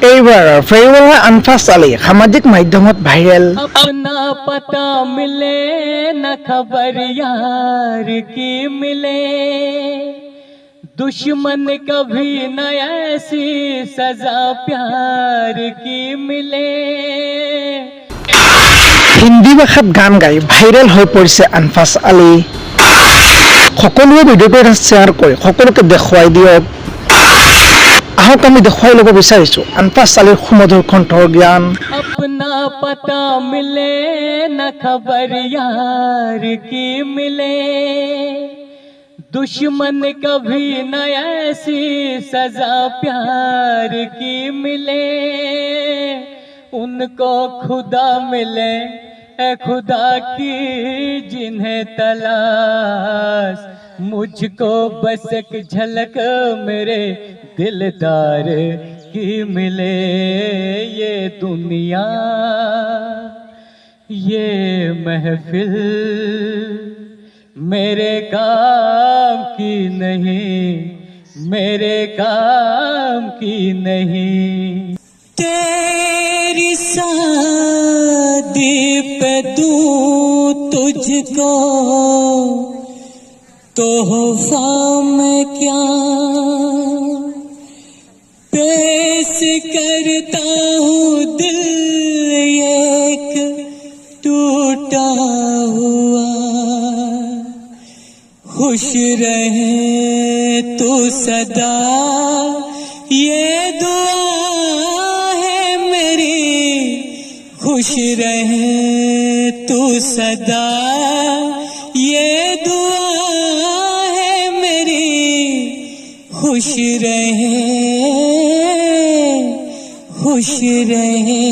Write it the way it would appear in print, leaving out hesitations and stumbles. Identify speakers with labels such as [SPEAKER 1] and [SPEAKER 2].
[SPEAKER 1] এইবাৰ ফেৰিৱালা আনফাছ আলী সামাজিক মাধ্যমত ভাইৰেল।
[SPEAKER 2] अपना पता मिले न खबर यार की मिले, दुश्मन कभी न ऐसी सजा प्यार की मिले।
[SPEAKER 1] হিন্দী ভাষাত গান গাই ভাইৰেল হৈ পৰিছে আনফাছ আলী। সকলোৱে ভিডিঅ'টো শ্বেয়াৰ কৰি সকলোকে দেখুৱাই দিয়ক। আহক আমি দেখুৱাই ল'ব বিচাৰিছোঁ আনফাছ আলীৰ সুমধুৰ কণ্ঠৰ জ্ঞান।
[SPEAKER 2] अपना पता मिले न खबर यार की मिले, दुश्मन कभी न ऐसी सजा प्यार की मिले। उनको खुदा मिले ए खुदा की जिन्हें तलाश, मुझको बस एक झलक मेरे दिलदार की मिले। ये दुनिया ये महफिल मेरे काम की नहीं, मेरे काम की नहीं। तेरी शादी पे दूं तुझको तोहफा में क्या पेश करता हूँ, दिल एक टूटा हुआ। खुश रहे तू सदा ये दुआ है मेरी, खुश रहे तू सदा ये दुआ है मेरी। खुश रहे खुश रहे।